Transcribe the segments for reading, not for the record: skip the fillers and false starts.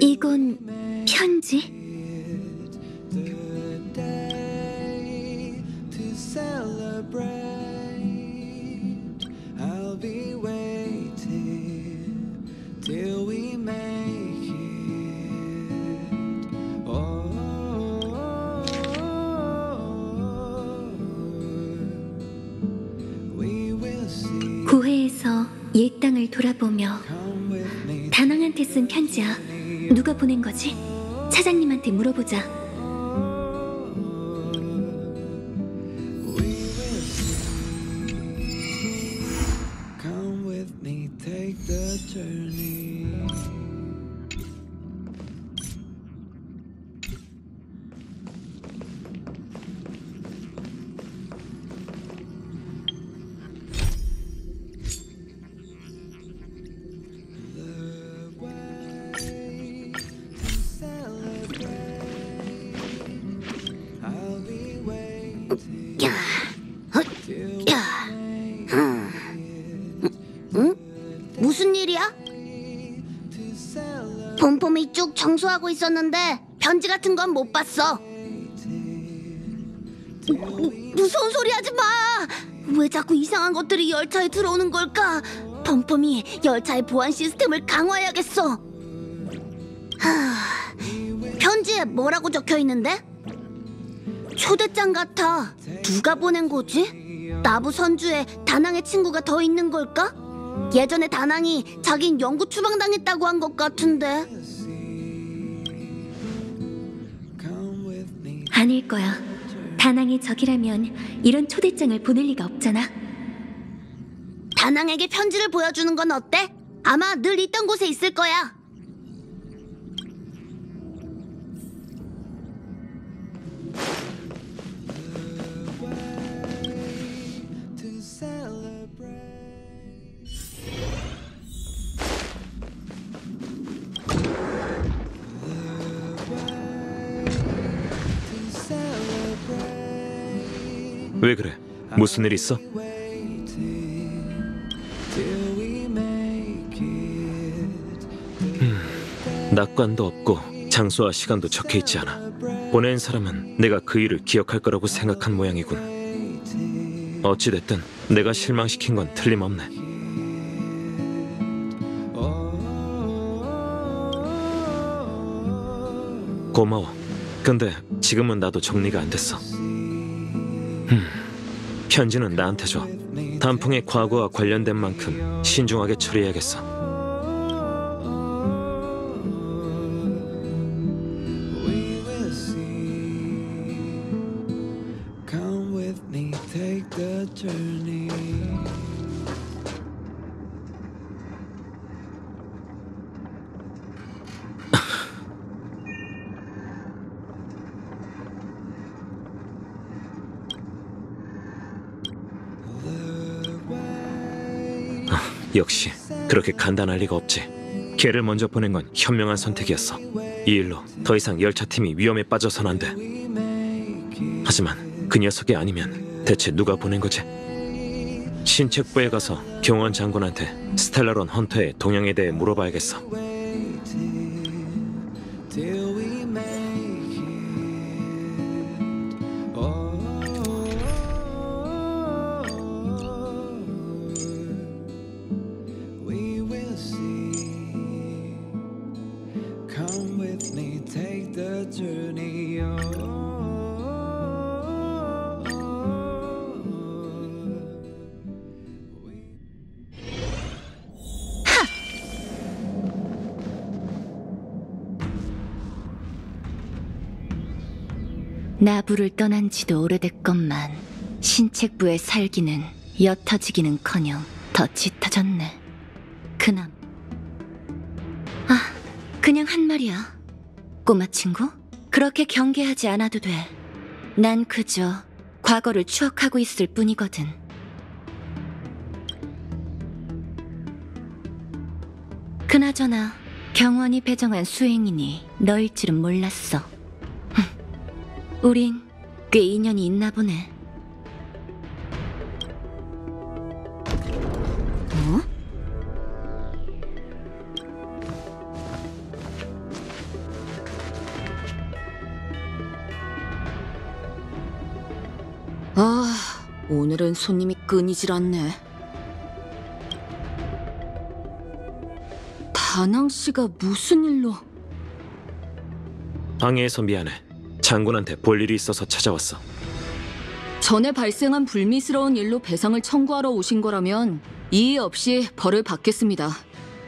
이건 편지? 고해에서 옛 땅을 돌아보며 다낭한테 쓴 편지야. 누가 보낸 거지? 사장님한테 물어보자. 무슨 일이야? 폼폼이 쭉 청소하고 있었는데 편지 같은 건 못 봤어. 무서운 소리 하지 마! 왜 자꾸 이상한 것들이 열차에 들어오는 걸까? 폼폼이 열차의 보안 시스템을 강화해야겠어. 편지에 뭐라고 적혀 있는데? 초대장 같아. 누가 보낸 거지? 나부 선주에 다낭의 친구가 더 있는 걸까? 예전에 다낭이 자긴 영구 추방당했다고 한 것 같은데. 아닐 거야. 다낭이 적이라면 이런 초대장을 보낼 리가 없잖아. 다낭에게 편지를 보여주는 건 어때? 아마 늘 있던 곳에 있을 거야. 왜 그래? 무슨 일 있어? 낙관도 없고 장소와 시간도 적혀 있지 않아. 보낸 사람은 내가 그 일을 기억할 거라고 생각한 모양이군. 어찌됐든 내가 실망시킨 건 틀림없네. 고마워. 근데 지금은 나도 정리가 안 됐어. 편지는 나한테 줘. 단풍의 과거와 관련된 만큼 신중하게 처리해야겠어. 역시 그렇게 간단할 리가 없지. 걔를 먼저 보낸 건 현명한 선택이었어. 이 일로 더 이상 열차팀이 위험에 빠져선 안 돼. 하지만 그 녀석이 아니면 대체 누가 보낸 거지? 신책부에 가서 경원 장군한테 스텔라론 헌터의 동향에 대해 물어봐야겠어. 나부를 떠난 지도 오래됐건만 신책부의 살기는 옅어지기는커녕 더 짙어졌네. 그남. 그냥 한 말이야. 꼬마 친구, 그렇게 경계하지 않아도 돼. 난 그저 과거를 추억하고 있을 뿐이거든. 그나저나 경원이 배정한 수행인이 너일 줄은 몰랐어. 우린 꽤 인연이 있나 보네. 오늘은 손님이 끊이질 않네. 다낭 씨가 무슨 일로? 방해해서 미안해. 장군한테 볼 일이 있어서 찾아왔어. 전에 발생한 불미스러운 일로 배상을 청구하러 오신 거라면 이의 없이 벌을 받겠습니다.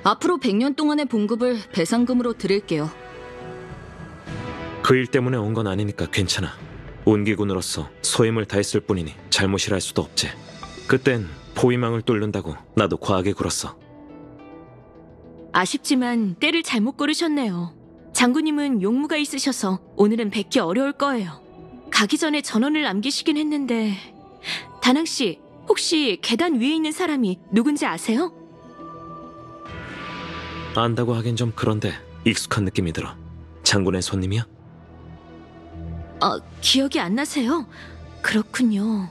앞으로 100년 동안의 봉급을 배상금으로 드릴게요. 그 일 때문에 온 건 아니니까 괜찮아. 운기군으로서 소임을 다했을 뿐이니 잘못이라 할 수도 없지. 그땐 포위망을 뚫는다고 나도 과하게 굴었어. 아쉽지만 때를 잘못 고르셨네요. 장군님은 용무가 있으셔서 오늘은 뵙기 어려울 거예요. 가기 전에 전원을 남기시긴 했는데 다낭 씨, 혹시 계단 위에 있는 사람이 누군지 아세요? 안다고 하긴 좀 그런데 익숙한 느낌이 들어. 장군의 손님이야? 기억이 안 나세요? 그렇군요.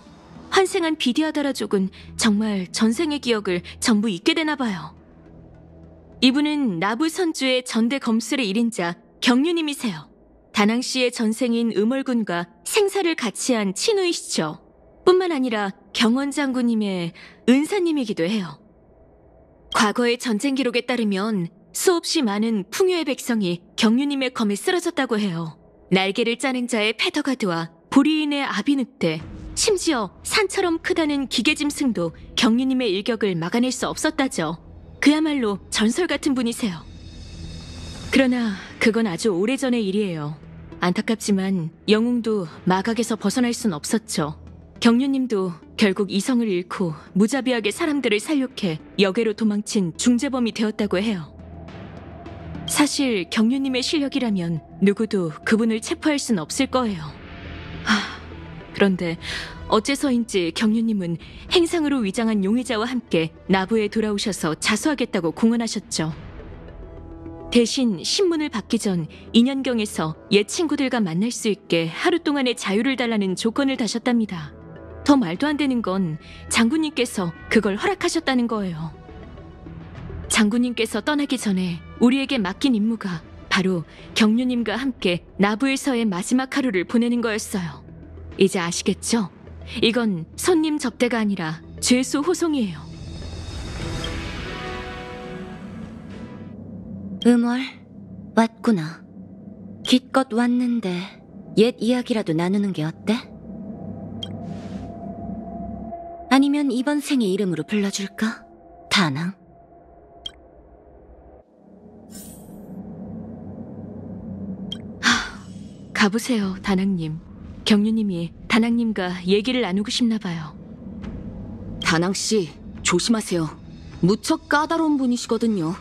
환생한 비디아다라족은 정말 전생의 기억을 전부 잊게 되나 봐요. 이분은 나부 선주의 전대 검술의 1인자 경륜님이세요. 다낭 씨의 전생인 음월군과 생사를 같이 한 친우이시죠. 뿐만 아니라 경원 장군님의 은사님이기도 해요. 과거의 전쟁 기록에 따르면 수없이 많은 풍요의 백성이 경륜님의 검에 쓰러졌다고 해요. 날개를 짜는 자의 페더가드와 보리인의 아비늑대, 심지어 산처럼 크다는 기계짐승도 경륜님의 일격을 막아낼 수 없었다죠. 그야말로 전설 같은 분이세요. 그러나 그건 아주 오래전의 일이에요. 안타깝지만 영웅도 마각에서 벗어날 순 없었죠. 경륜님도 결국 이성을 잃고 무자비하게 사람들을 살육해 역외로 도망친 중재범이 되었다고 해요. 사실 경륜님의 실력이라면 누구도 그분을 체포할 순 없을 거예요. 그런데 어째서인지 경륜님은 행상으로 위장한 용의자와 함께 나부에 돌아오셔서 자수하겠다고 공언하셨죠. 대신 신문을 받기 전 인연경에서 옛 친구들과 만날 수 있게 하루 동안의 자유를 달라는 조건을 다셨답니다. 더 말도 안 되는 건 장군님께서 그걸 허락하셨다는 거예요. 장군님께서 떠나기 전에 우리에게 맡긴 임무가 바로 경륜님과 함께 나부에서의 마지막 하루를 보내는 거였어요. 이제 아시겠죠? 이건 손님 접대가 아니라 죄수 호송이에요. 음월, 왔구나. 기껏 왔는데 옛 이야기라도 나누는 게 어때? 아니면 이번 생의 이름으로 불러줄까? 다낭. 가보세요, 다낭님. 경륜님이 다낭님과 얘기를 나누고 싶나 봐요. 다낭 씨, 조심하세요. 무척 까다로운 분이시거든요.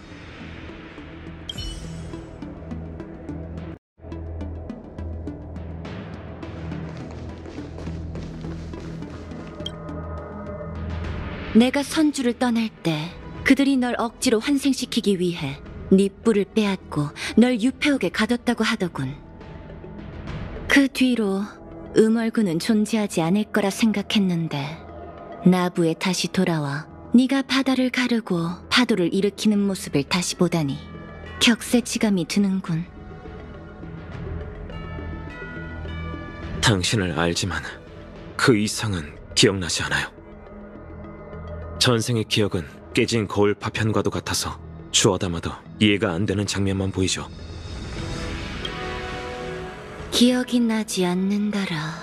내가 선주를 떠날 때 그들이 널 억지로 환생시키기 위해 네 뿔을 빼앗고 널 유폐옥에 가뒀다고 하더군. 그 뒤로 음월군은 존재하지 않을 거라 생각했는데 나부에 다시 돌아와 네가 바다를 가르고 파도를 일으키는 모습을 다시 보다니 격세지감이 드는군. 당신을 알지만 그 이상은 기억나지 않아요. 전생의 기억은 깨진 거울 파편과도 같아서 주워 담아도 이해가 안 되는 장면만 보이죠. 기억이 나지 않는다라.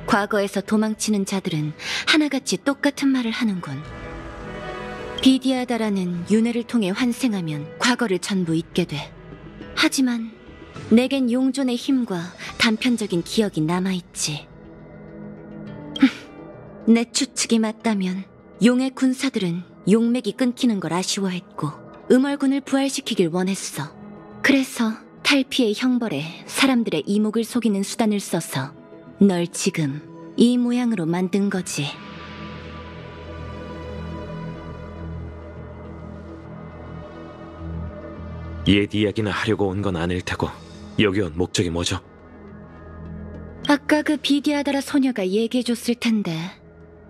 과거에서 도망치는 자들은 하나같이 똑같은 말을 하는군. 비디아다라는 윤회를 통해 환생하면 과거를 전부 잊게 돼. 하지만 내겐 용존의 힘과 단편적인 기억이 남아있지. 내 추측이 맞다면 용의 군사들은 용맥이 끊기는 걸 아쉬워했고 음월군을 부활시키길 원했어. 그래서 탈피의 형벌에 사람들의 이목을 속이는 수단을 써서 널 지금 이 모양으로 만든 거지. 옛 이야기나 하려고 온 건 아닐 테고 여기 온 목적이 뭐죠? 아까 그 비디아다라 소녀가 얘기해줬을 텐데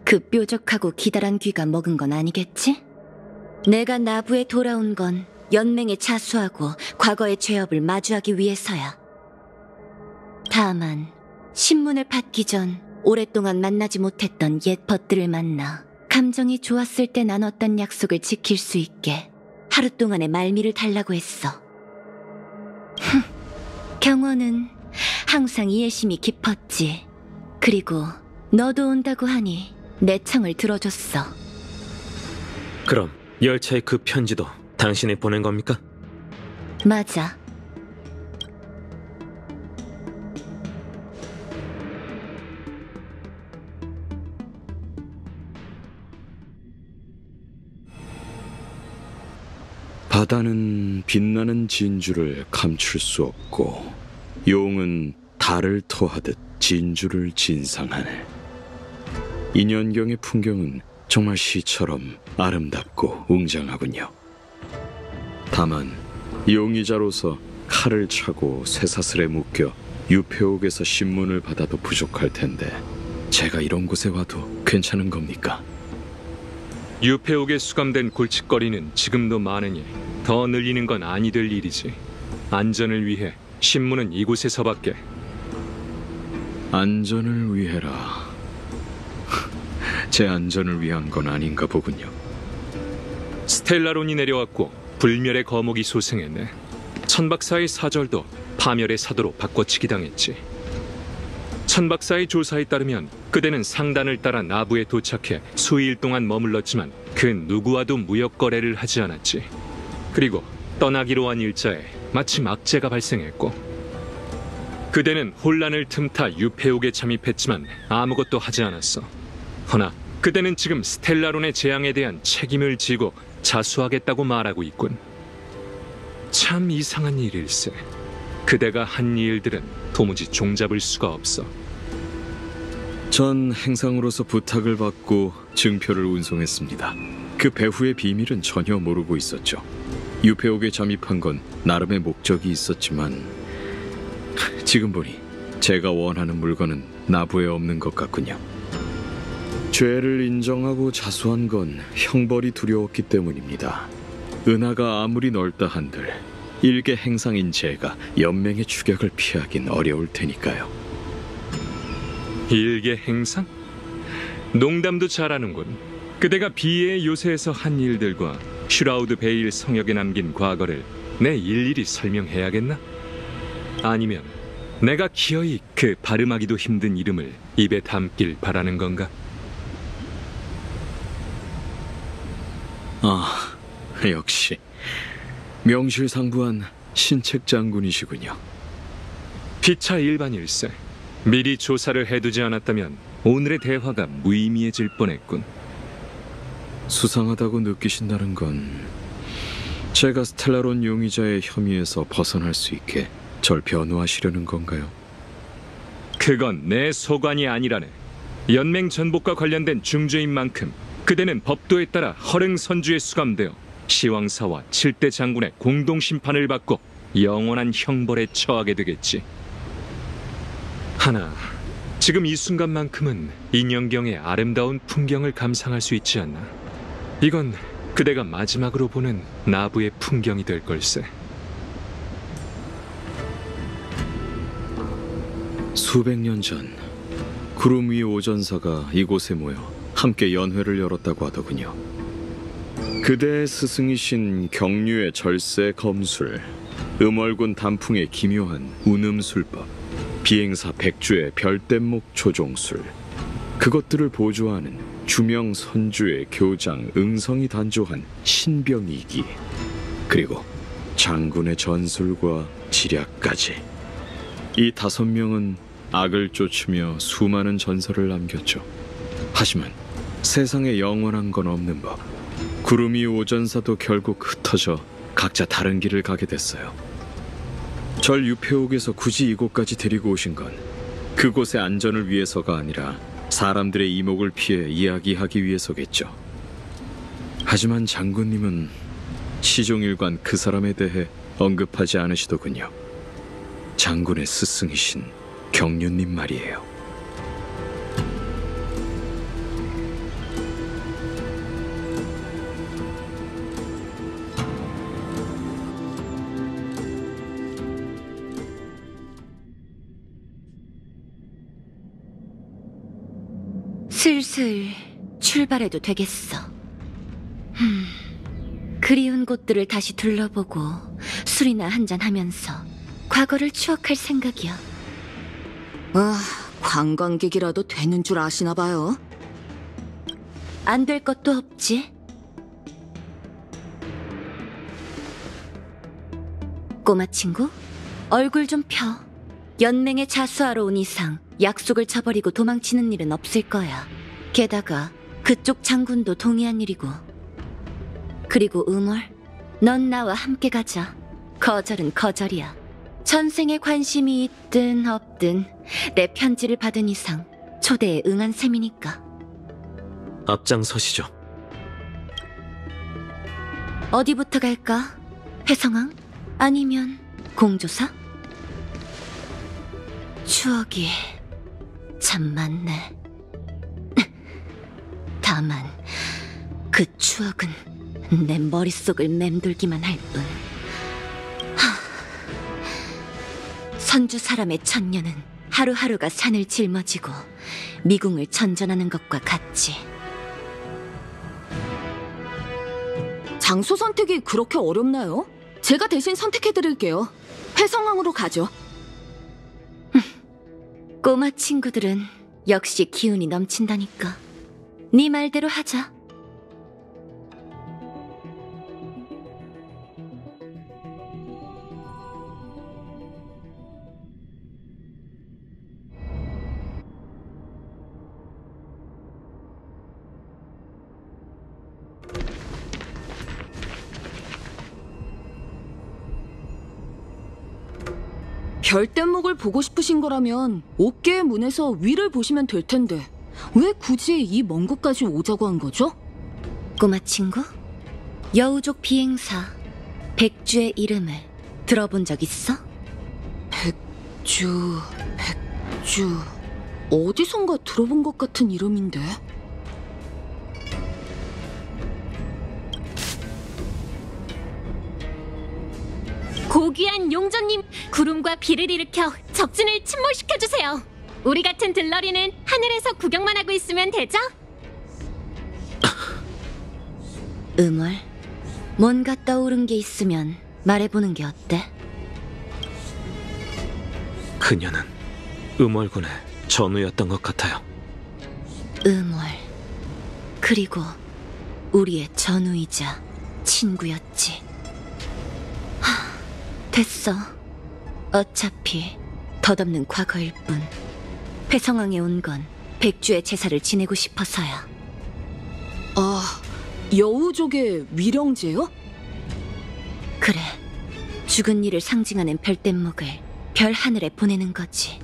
그 뾰족하고 기다란 귀가 먹은 건 아니겠지? 내가 나부에 돌아온 건 연맹에 자수하고 과거의 죄업을 마주하기 위해서야. 다만 신문을 받기 전 오랫동안 만나지 못했던 옛 벗들을 만나 감정이 좋았을 때 나눴던 약속을 지킬 수 있게 하루 동안의 말미를 달라고 했어. 경호는 항상 이해심이 깊었지. 그리고 너도 온다고 하니 내 청을 들어줬어. 그럼 열차의 그 편지도 당신이 보낸 겁니까? 맞아. 바다는 빛나는 진주를 감출 수 없고 용은 달을 토하듯 진주를 진상하네. 인연경의 풍경은 정말 시처럼 아름답고 웅장하군요. 다만 용의자로서 칼을 차고 쇠사슬에 묶여 유폐옥에서 신문을 받아도 부족할 텐데 제가 이런 곳에 와도 괜찮은 겁니까? 유폐옥에 수감된 골칫거리는 지금도 많으니 더 늘리는 건 아니 될 일이지. 안전을 위해 신문은 이곳에서밖에. 안전을 위해라. 제 안전을 위한 건 아닌가 보군요. 스텔라론이 내려왔고 불멸의 거목이 소생했네. 천박사의 사절도 파멸의 사도로 바꿔치기 당했지. 천박사의 조사에 따르면 그대는 상단을 따라 나부에 도착해 수일 동안 머물렀지만 그 누구와도 무역 거래를 하지 않았지. 그리고 떠나기로 한 일자에 마침 악재가 발생했고 그대는 혼란을 틈타 유폐옥에 잠입했지만 아무것도 하지 않았어. 허나 그대는 지금 스텔라론의 재앙에 대한 책임을 지고 자수하겠다고 말하고 있군. 참 이상한 일일세. 그대가 한 일들은 도무지 종잡을 수가 없어. 전 행상으로서 부탁을 받고 증표를 운송했습니다. 그 배후의 비밀은 전혀 모르고 있었죠. 유폐옥에 잠입한 건 나름의 목적이 있었지만 지금 보니 제가 원하는 물건은 나부에 없는 것 같군요. 죄를 인정하고 자수한 건 형벌이 두려웠기 때문입니다. 은하가 아무리 넓다 한들 일개 행상인 제가 연맹의 추격을 피하긴 어려울 테니까요. 일개 행상? 농담도 잘하는군. 그대가 비의 요새에서 한 일들과 슈라우드 베일 성역에 남긴 과거를 내 일일이 설명해야겠나? 아니면 내가 기어이 그 발음하기도 힘든 이름을 입에 담길 바라는 건가? 아, 역시 명실상부한 신책 장군이시군요. 피차 일반일세. 미리 조사를 해두지 않았다면 오늘의 대화가 무의미해질 뻔했군. 수상하다고 느끼신다는 건 제가 스텔라론 용의자의 혐의에서 벗어날 수 있게 절 변호하시려는 건가요? 그건 내 소관이 아니라네. 연맹 전복과 관련된 중죄인 만큼 그대는 법도에 따라 허릉 선주에 수감되어 시왕사와 7대 장군의 공동 심판을 받고 영원한 형벌에 처하게 되겠지. 하나, 지금 이 순간만큼은 인연경의 아름다운 풍경을 감상할 수 있지 않나? 이건 그대가 마지막으로 보는 나부의 풍경이 될 걸세. 수백 년 전 구름 위 오전사가 이곳에 모여 함께 연회를 열었다고 하더군요. 그대의 스승이신 경류의 절세 검술, 음월군 단풍의 기묘한 운음술법, 비행사 백주의 별대목 조종술, 그것들을 보조하는 주명 선주의 교장 응성이 단조한 신병이기, 그리고 장군의 전술과 지략까지. 이 5명은 악을 쫓으며 수많은 전설을 남겼죠. 하지만 세상에 영원한 건 없는 법. 구름이 오전사도 결국 흩어져 각자 다른 길을 가게 됐어요. 절 유폐옥에서 굳이 이곳까지 데리고 오신 건 그곳의 안전을 위해서가 아니라 사람들의 이목을 피해 이야기하기 위해서겠죠. 하지만 장군님은 시종일관 그 사람에 대해 언급하지 않으시더군요. 장군의 스승이신 경륜님 말이에요. 슬슬 출발해도 되겠어. 그리운 곳들을 다시 둘러보고 술이나 한잔하면서 과거를 추억할 생각이야. 관광객이라도 되는 줄 아시나 봐요. 안 될 것도 없지. 꼬마 친구, 얼굴 좀 펴. 연맹에 자수하러 온 이상 약속을 저버리고 도망치는 일은 없을 거야. 게다가 그쪽 장군도 동의한 일이고. 그리고 음월, 넌 나와 함께 가자. 거절은 거절이야. 전생에 관심이 있든 없든 내 편지를 받은 이상 초대에 응한 셈이니까. 앞장서시죠. 어디부터 갈까? 회성왕? 아니면 공조사? 추억이 참 많네. 다만 그 추억은 내 머릿속을 맴돌기만 할 뿐. 선주 사람의 천년은 하루하루가 산을 짊어지고 미궁을 전전하는 것과 같지. 장소 선택이 그렇게 어렵나요? 제가 대신 선택해드릴게요. 회성왕으로 가죠. 꼬마 친구들은 역시 기운이 넘친다니까. 네 말대로 하자. 별뗏목을 보고 싶으신 거라면 옥계의 문에서 위를 보시면 될 텐데 왜 굳이 이 먼 곳까지 오자고 한 거죠? 꼬마 친구, 여우족 비행사 백주의 이름을 들어본 적 있어? 백주... 어디선가 들어본 것 같은 이름인데? 고귀한 용전님, 구름과 비를 일으켜 적진을 침몰시켜주세요. 우리 같은 들러리는 하늘에서 구경만 하고 있으면 되죠? 음월, 뭔가 떠오른 게 있으면 말해보는 게 어때? 그녀는 음월군의 전우였던 것 같아요. 음월, 그리고 우리의 전우이자 친구였지. 됐어. 어차피 덧없는 과거일 뿐. 회성왕에 온 건 백주의 제사를 지내고 싶어서야. 여우족의 위령제요? 그래. 죽은 이를 상징하는 별뗏목을 별 하늘에 보내는 거지.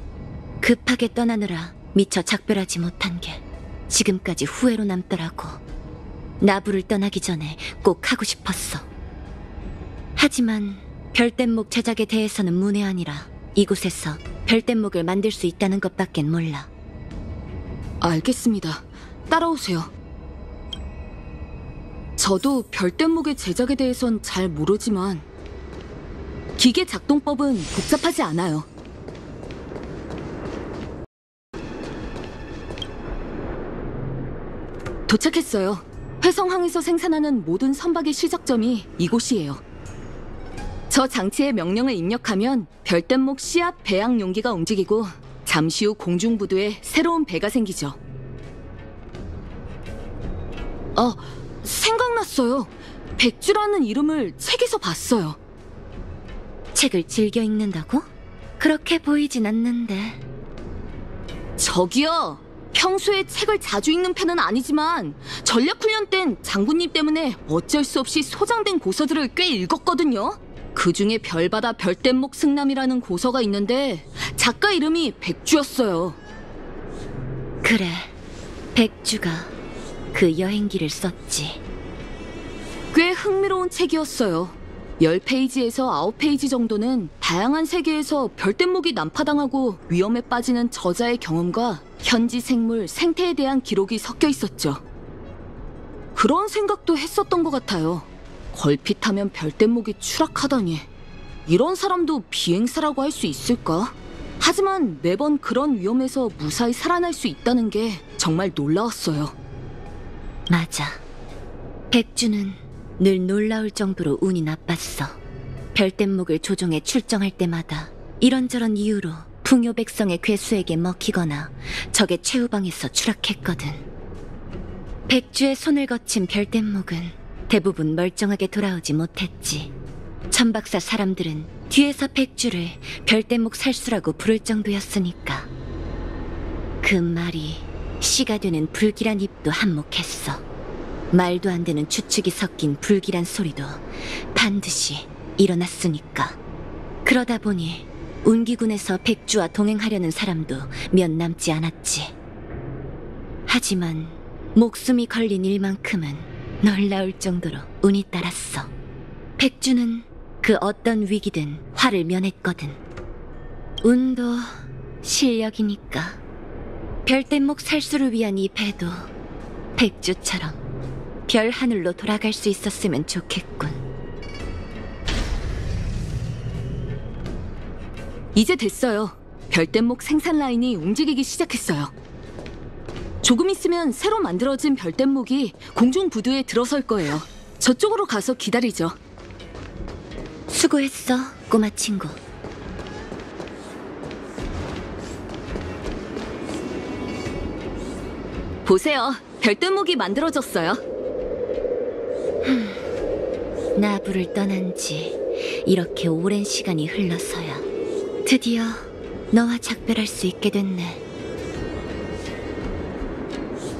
급하게 떠나느라 미처 작별하지 못한 게 지금까지 후회로 남더라고. 나부를 떠나기 전에 꼭 하고 싶었어. 하지만 별뗏목 제작에 대해서는 문외한이라 이곳에서 별뗏목을 만들 수 있다는 것밖엔 몰라. 알겠습니다. 따라오세요. 저도 별뗏목의 제작에 대해선 잘 모르지만 기계 작동법은 복잡하지 않아요. 도착했어요. 회성항에서 생산하는 모든 선박의 시작점이 이곳이에요. 저 장치에 명령을 입력하면 별뗏목 씨앗 배양 용기가 움직이고 잠시 후 공중부두에 새로운 배가 생기죠. 생각났어요. 백주라는 이름을 책에서 봤어요. 책을 즐겨 읽는다고? 그렇게 보이진 않는데. 저기요. 평소에 책을 자주 읽는 편은 아니지만 전략훈련 땐 장군님 때문에 어쩔 수 없이 소장된 고서들을 꽤 읽었거든요. 그중에 별바다 별뗏목 승남이라는 고서가 있는데 작가 이름이 백주였어요. 그래, 백주가 그 여행기를 썼지. 꽤 흥미로운 책이었어요. 10페이지에서 9페이지 정도는 다양한 세계에서 별뗏목이 난파당하고 위험에 빠지는 저자의 경험과 현지 생물, 생태에 대한 기록이 섞여 있었죠. 그런 생각도 했었던 것 같아요. 걸핏하면 별뗏목이 추락하다니. 이런 사람도 비행사라고 할 수 있을까? 하지만 매번 그런 위험에서 무사히 살아날 수 있다는 게 정말 놀라웠어요. 맞아. 백주는 늘 놀라울 정도로 운이 나빴어. 별뗏목을 조종해 출정할 때마다 이런저런 이유로 풍요 백성의 괴수에게 먹히거나 적의 최후방에서 추락했거든. 백주의 손을 거친 별뗏목은 대부분 멀쩡하게 돌아오지 못했지. 천박사 사람들은 뒤에서 백주를 별뗏목 살수라고 부를 정도였으니까. 그 말이 씨가 되는 불길한 입도 한몫했어. 말도 안 되는 추측이 섞인 불길한 소리도 반드시 일어났으니까. 그러다 보니 운기군에서 백주와 동행하려는 사람도 몇 남지 않았지. 하지만 목숨이 걸린 일만큼은 놀라울 정도로 운이 따랐어. 백주는 그 어떤 위기든 화를 면했거든. 운도 실력이니까. 별뗏목 살수를 위한 이 배도 백주처럼 별 하늘로 돌아갈 수 있었으면 좋겠군. 이제 됐어요. 별뗏목 생산 라인이 움직이기 시작했어요. 조금 있으면 새로 만들어진 별뗏목이 공중 부두에 들어설 거예요. 저쪽으로 가서 기다리죠. 수고했어, 꼬마 친구. 보세요. 별뗏목이 만들어졌어요. 나부를 떠난 지 이렇게 오랜 시간이 흘러서야 드디어 너와 작별할 수 있게 됐네.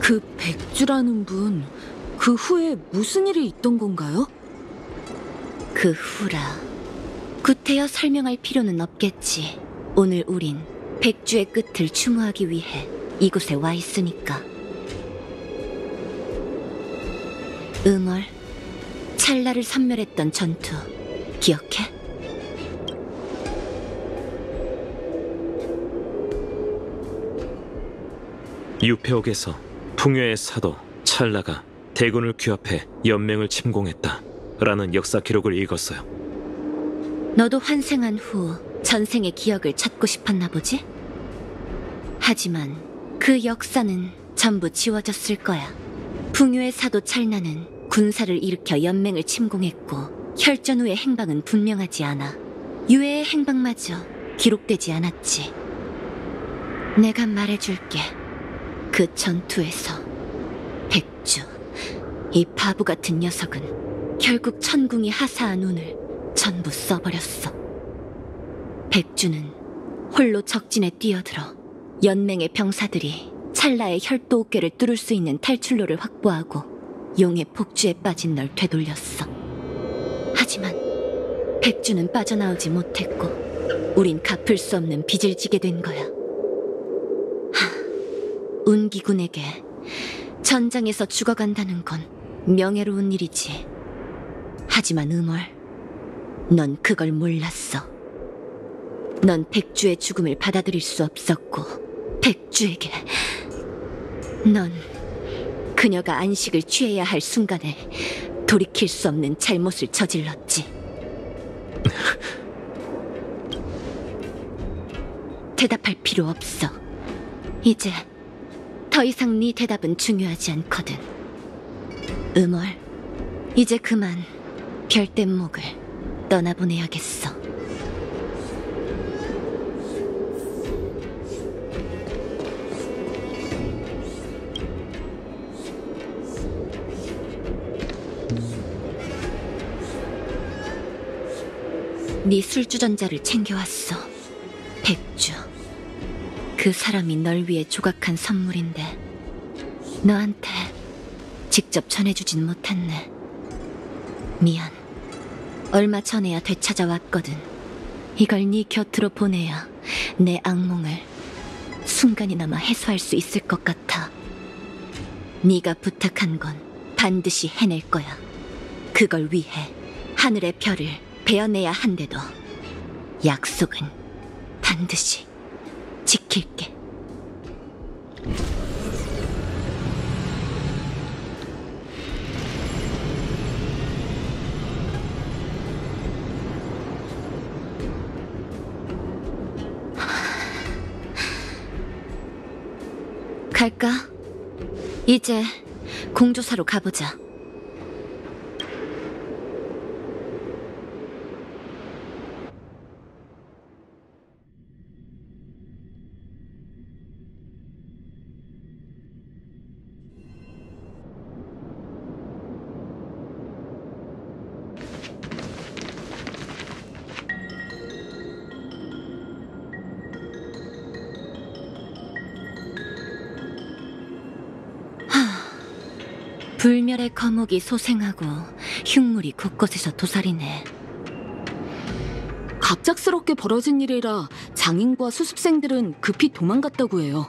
그 백주라는 분, 그 후에 무슨 일이 있던 건가요? 그 후라. 구태여 설명할 필요는 없겠지. 오늘 우린 백주의 끝을 추모하기 위해 이곳에 와 있으니까. 응월, 찰나를 섬멸했던 전투 기억해? 유폐옥에서 풍요의 사도 찰나가 대군을 규합해 연맹을 침공했다 라는 역사 기록을 읽었어요. 너도 환생한 후 전생의 기억을 찾고 싶었나 보지? 하지만 그 역사는 전부 지워졌을 거야. 풍요의 사도 찰나는 군사를 일으켜 연맹을 침공했고 혈전 후의 행방은 분명하지 않아. 유해의 행방마저 기록되지 않았지. 내가 말해줄게. 그 전투에서 백주, 이 바보 같은 녀석은 결국 천궁이 하사한 운을 전부 써버렸어. 백주는 홀로 적진에 뛰어들어 연맹의 병사들이 찰나의 혈도 어깨를 뚫을 수 있는 탈출로를 확보하고 용의 폭주에 빠진 널 되돌렸어. 하지만 백주는 빠져나오지 못했고 우린 갚을 수 없는 빚을 지게 된 거야. 운기군에게 전장에서 죽어간다는 건 명예로운 일이지. 하지만 음월, 넌 그걸 몰랐어. 넌 백주의 죽음을 받아들일 수 없었고 백주에게 넌 그녀가 안식을 취해야 할 순간에 돌이킬 수 없는 잘못을 저질렀지. 대답할 필요 없어. 이제 더 이상 네 대답은 중요하지 않거든. 음월, 이제 그만 별뗏목을 떠나보내야겠어. 네 술주전자를 챙겨왔어, 백주. 그 사람이 널 위해 조각한 선물인데 너한테 직접 전해주진 못했네. 미안. 얼마 전에야 되찾아왔거든. 이걸 네 곁으로 보내야 내 악몽을 순간이나마 해소할 수 있을 것 같아. 네가 부탁한 건 반드시 해낼 거야. 그걸 위해 하늘의 별을 베어내야 한데도 약속은 반드시 지킬게. 갈까? 이제 공조사로 가보자. 불멸의 거목이 소생하고 흉물이 곳곳에서 도사리네. 갑작스럽게 벌어진 일이라 장인과 수습생들은 급히 도망갔다고 해요.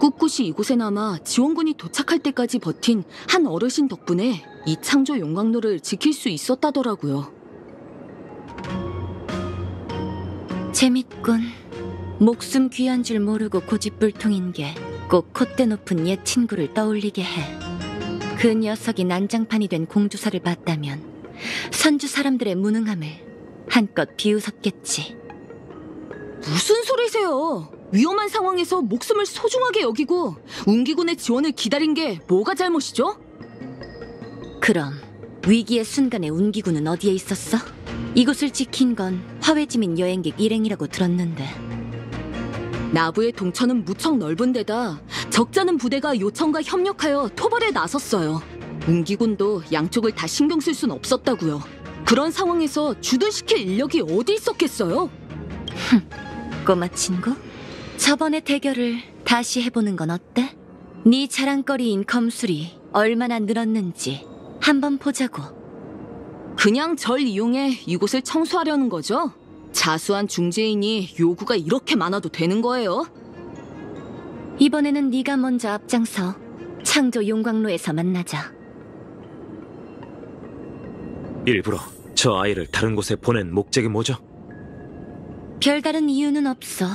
꿋꿋이 이곳에 남아 지원군이 도착할 때까지 버틴 한 어르신 덕분에 이 창조 용광로를 지킬 수 있었다더라고요. 재밌군. 목숨 귀한 줄 모르고 고집불통인 게 꼭 콧대 높은 옛 친구를 떠올리게 해. 그 녀석이 난장판이 된 공주사를 봤다면 선주 사람들의 무능함을 한껏 비웃었겠지. 무슨 소리세요? 위험한 상황에서 목숨을 소중하게 여기고 운기군의 지원을 기다린 게 뭐가 잘못이죠? 그럼 위기의 순간에 운기군은 어디에 있었어? 이곳을 지킨 건 화훼지민 여행객 일행이라고 들었는데. 나부의 동천은 무척 넓은 데다 적잖은 부대가 요청과 협력하여 토벌에 나섰어요. 운기군도 양쪽을 다 신경 쓸 순 없었다고요. 그런 상황에서 주둔시킬 인력이 어디 있었겠어요? 꼬마 친구, 저번의 대결을 다시 해보는 건 어때? 네 자랑거리인 검술이 얼마나 늘었는지 한번 보자고. 그냥 절 이용해 이곳을 청소하려는 거죠? 자수한 중재인이 요구가 이렇게 많아도 되는 거예요? 이번에는 네가 먼저 앞장서 창조 용광로에서 만나자. 일부러 저 아이를 다른 곳에 보낸 목적이 뭐죠? 별다른 이유는 없어.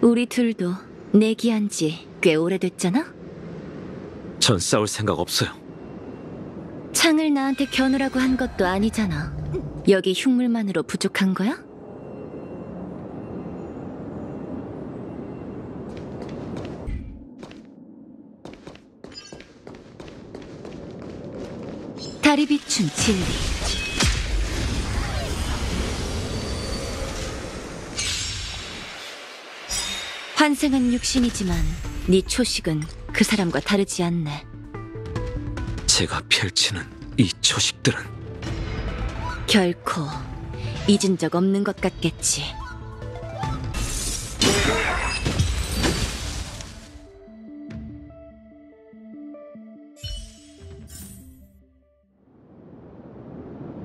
우리 둘도 내기한 지 꽤 오래됐잖아? 전 싸울 생각 없어요. 창을 나한테 겨누라고 한 것도 아니잖아. 여기 흉물만으로 부족한 거야? 다리 비춘 진리. 환생은 육신이지만 네 초식은 그 사람과 다르지 않네. 제가 펼치는 이 초식들은 결코 잊은 적 없는 것 같겠지.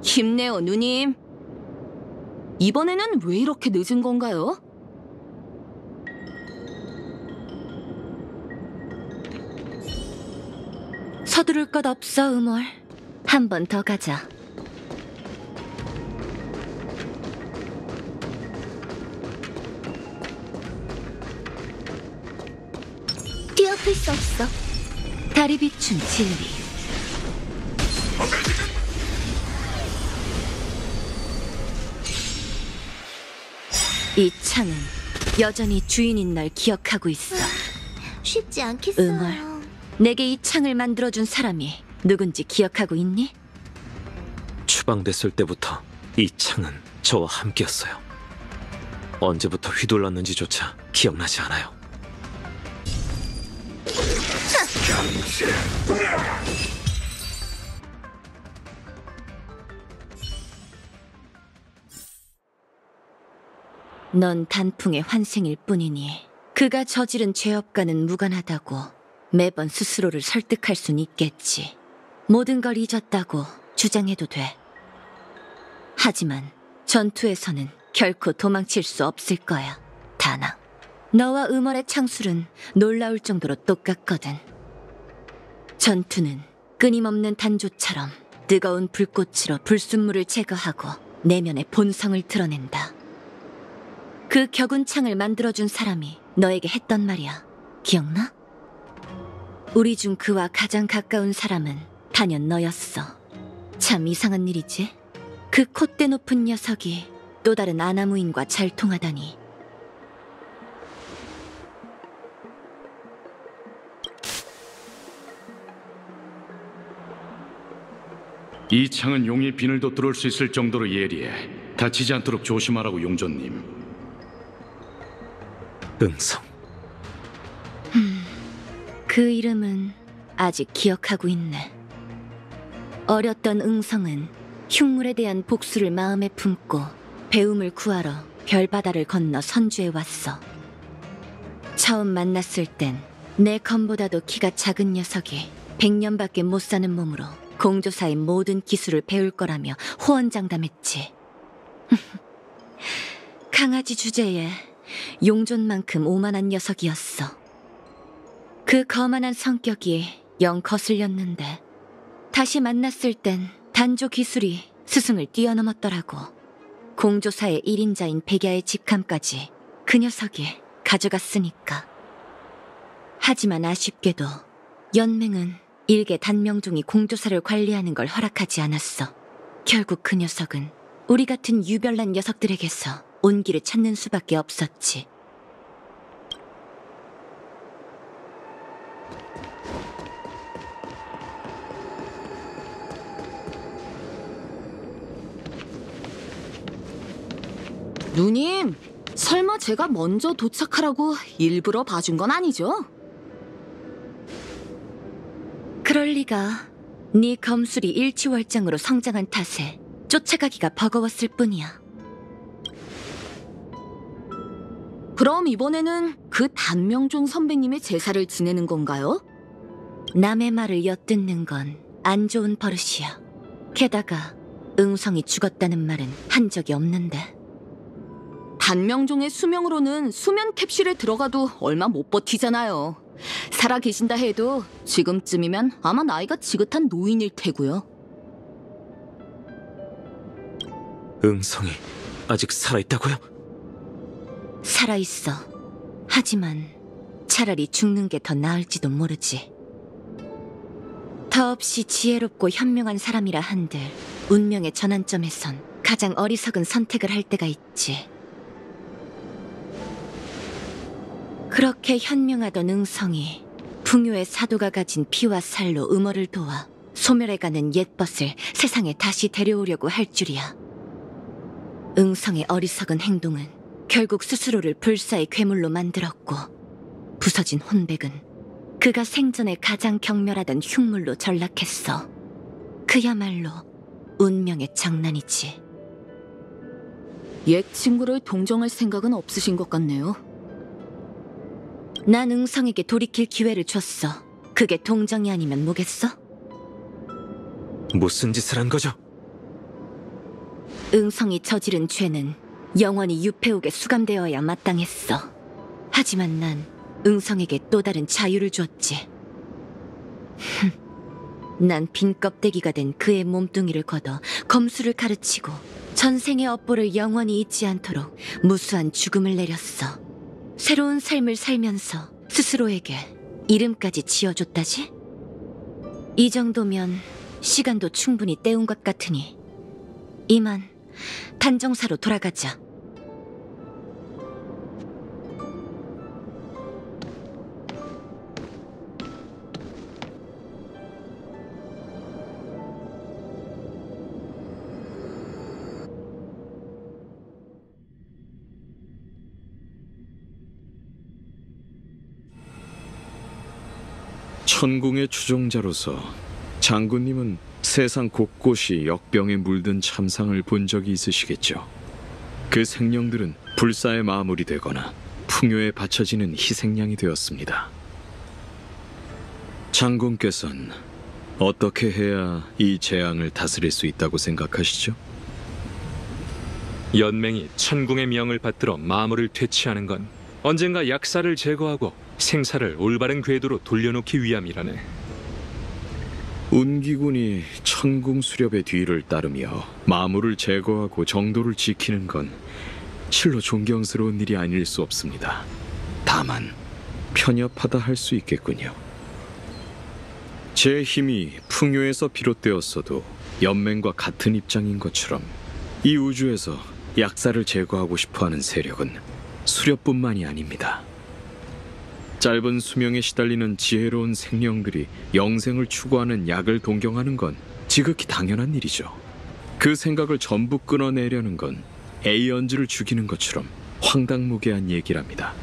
힘내요, 누님. 이번에는 왜 이렇게 늦은 건가요? 서두를 것 없어, 음월. 한 번 더 가자. 뛰어들 수 없어. 다리 비춘 진리. 이 창은 여전히 주인인 널 기억하고 있어. 쉽지 않겠어요. 음월, 내게 이 창을 만들어준 사람이 누군지 기억하고 있니? 추방됐을 때부터 이 창은 저와 함께였어요. 언제부터 휘둘렀는지조차 기억나지 않아요. 넌 단풍의 환생일 뿐이니 그가 저지른 죄업과는 무관하다고 매번 스스로를 설득할 순 있겠지. 모든 걸 잊었다고 주장해도 돼. 하지만 전투에서는 결코 도망칠 수 없을 거야, 다나. 너와 음월의 창술은 놀라울 정도로 똑같거든. 전투는 끊임없는 단조처럼 뜨거운 불꽃으로 불순물을 제거하고 내면의 본성을 드러낸다. 그 격운 창을 만들어준 사람이 너에게 했던 말이야. 기억나? 우리 중 그와 가장 가까운 사람은 단연 너였어. 참 이상한 일이지? 그 콧대 높은 녀석이 또 다른 아나무인과 잘 통하다니. 이 창은 용의 비늘도 뚫을 수 있을 정도로 예리해. 다치지 않도록 조심하라고, 용조님. 응성. 그 이름은 아직 기억하고 있네. 어렸던 응성은 흉물에 대한 복수를 마음에 품고 배움을 구하러 별바다를 건너 선주에 왔어. 처음 만났을 땐 내 검보다도 키가 작은 녀석이 100년밖에 못 사는 몸으로 공조사의 모든 기술을 배울 거라며 호언장담했지. 강아지 주제에 용존만큼 오만한 녀석이었어. 그 거만한 성격이 영 거슬렸는데 다시 만났을 땐 단조 기술이 스승을 뛰어넘었더라고. 공조사의 1인자인 백야의 직함까지 그 녀석이 가져갔으니까. 하지만 아쉽게도 연맹은 일개 단명종이 공조사를 관리하는 걸 허락하지 않았어. 결국 그 녀석은 우리 같은 유별난 녀석들에게서 온기를 찾는 수밖에 없었지. 누님, 설마 제가 먼저 도착하라고 일부러 봐준 건 아니죠? 그럴 리가. 네 검술이 일치월장으로 성장한 탓에 쫓아가기가 버거웠을 뿐이야. 그럼 이번에는 그 단명종 선배님의 제사를 지내는 건가요? 남의 말을 엿듣는 건 안 좋은 버릇이야. 게다가 응성이 죽었다는 말은 한 적이 없는데. 단명종의 수명으로는 수면 캡슐에 들어가도 얼마 못 버티잖아요. 살아 계신다 해도 지금쯤이면 아마 나이가 지긋한 노인일 테고요. 응성이 아직 살아있다고요? 살아있어. 하지만 차라리 죽는 게 더 나을지도 모르지. 더없이 지혜롭고 현명한 사람이라 한들 운명의 전환점에선 가장 어리석은 선택을 할 때가 있지. 그렇게 현명하던 응성이 풍요의 사도가 가진 피와 살로 음어를 도와 소멸해가는 옛벗을 세상에 다시 데려오려고 할 줄이야. 응성의 어리석은 행동은 결국 스스로를 불사의 괴물로 만들었고, 부서진 혼백은 그가 생전에 가장 경멸하던 흉물로 전락했어. 그야말로 운명의 장난이지. 옛 친구를 동정할 생각은 없으신 것 같네요. 난 응성에게 돌이킬 기회를 줬어. 그게 동정이 아니면 뭐겠어? 무슨 짓을 한 거죠? 응성이 저지른 죄는 영원히 유폐옥에 수감되어야 마땅했어. 하지만 난 응성에게 또 다른 자유를 줬지. 난 빈 껍데기가 된 그의 몸뚱이를 걷어 검술을 가르치고 전생의 업보를 영원히 잊지 않도록 무수한 죽음을 내렸어. 새로운 삶을 살면서 스스로에게 이름까지 지어줬다지? 이 정도면 시간도 충분히 때운 것 같으니 이만 단정사로 돌아가자. 천궁의 추종자로서 장군님은 세상 곳곳이 역병에 물든 참상을 본 적이 있으시겠죠. 그 생명들은 불사의 마무리 되거나 풍요에 바쳐지는 희생양이 되었습니다. 장군께서는 어떻게 해야 이 재앙을 다스릴 수 있다고 생각하시죠? 연맹이 천궁의 명을 받들어 마물을 퇴치하는 건 언젠가 약사를 제거하고 생사를 올바른 궤도로 돌려놓기 위함이라네. 운기군이 천궁 수렵의 뒤를 따르며 마물을 제거하고 정도를 지키는 건 실로 존경스러운 일이 아닐 수 없습니다. 다만 편협하다 할 수 있겠군요. 제 힘이 풍요에서 비롯되었어도 연맹과 같은 입장인 것처럼 이 우주에서 약사를 제거하고 싶어하는 세력은 수렵뿐만이 아닙니다. 짧은 수명에 시달리는 지혜로운 생명들이 영생을 추구하는 약을 동경하는 건 지극히 당연한 일이죠. 그 생각을 전부 끊어내려는 건 에이언즈를 죽이는 것처럼 황당무계한 얘기랍니다.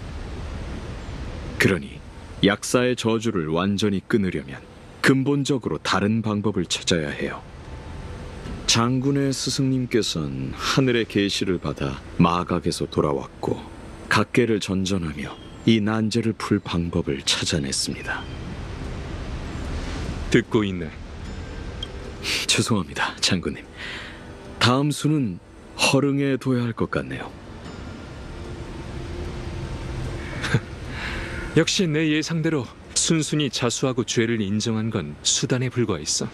그러니 약사의 저주를 완전히 끊으려면 근본적으로 다른 방법을 찾아야 해요. 장군의 스승님께서는 하늘의 계시를 받아 마각에서 돌아왔고 각계를 전전하며 이 난제를 풀 방법을 찾아냈습니다. 듣고 있네. 죄송합니다, 장군님. 다음 수는 허릉에 둬야 할 것 같네요. 역시 내 예상대로 순순히 자수하고 죄를 인정한 건 수단에 불과했어.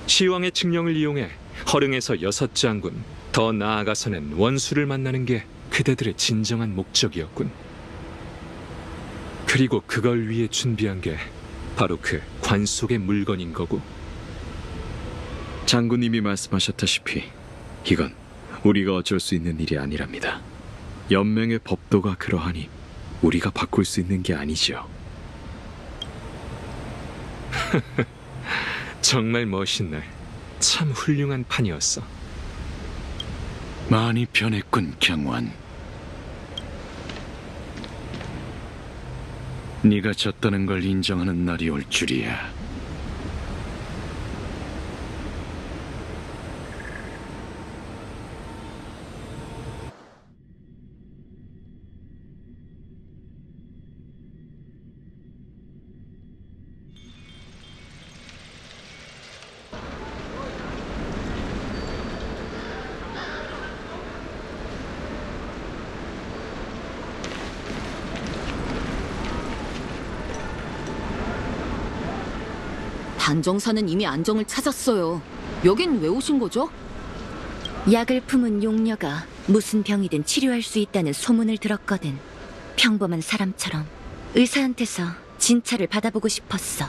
시왕의 칙령을 이용해 허릉에서 6장군, 더 나아가서는 원수를 만나는 게 그대들의 진정한 목적이었군. 그리고 그걸 위해 준비한 게 바로 그 관 속의 물건인 거고. 장군님이 말씀하셨다시피 이건 우리가 어쩔 수 있는 일이 아니랍니다. 연맹의 법도가 그러하니 우리가 바꿀 수 있는 게 아니죠. 정말 멋있네. 참 훌륭한 판이었어. 많이 변했군, 경환. 네가 졌다는 걸 인정하는 날이 올 줄이야. 단정사는 이미 안정을 찾았어요. 여긴 왜 오신 거죠? 약을 품은 용녀가 무슨 병이든 치료할 수 있다는 소문을 들었거든. 평범한 사람처럼 의사한테서 진찰을 받아보고 싶었어.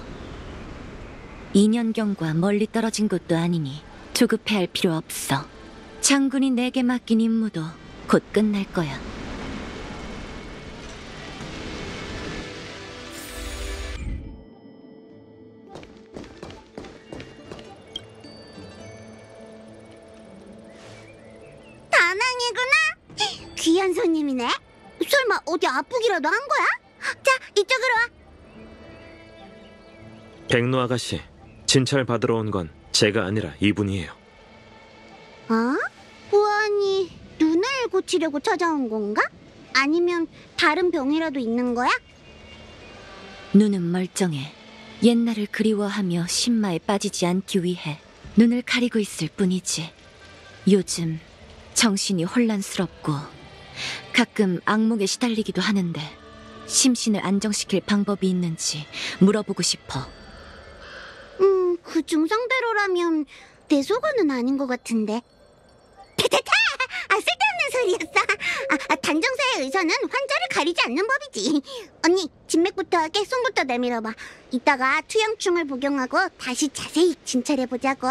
2년경과 멀리 떨어진 곳도 아니니 조급해할 필요 없어. 장군이 내게 맡긴 임무도 곧 끝날 거야. 다낭이구나. 귀한 손님이네. 설마 어디 아프기라도 한 거야? 자, 이쪽으로 와. 백로 아가씨, 진찰 받으러 온 건 제가 아니라 이분이에요. 어? 보안이 눈을 고치려고 찾아온 건가? 아니면 다른 병이라도 있는 거야? 눈은 멀쩡해. 옛날을 그리워하며 신마에 빠지지 않기 위해 눈을 가리고 있을 뿐이지. 요즘 정신이 혼란스럽고 가끔 악몽에 시달리기도 하는데 심신을 안정시킬 방법이 있는지 물어보고 싶어. 그 증상대로라면 내 소관은 아닌 것 같은데. 쓸데없는 소리였어. 단정사의 의사는 환자를 가리지 않는 법이지. 언니, 진맥부터 하게 손부터 내밀어봐. 이따가 투영충을 복용하고 다시 자세히 진찰해보자고.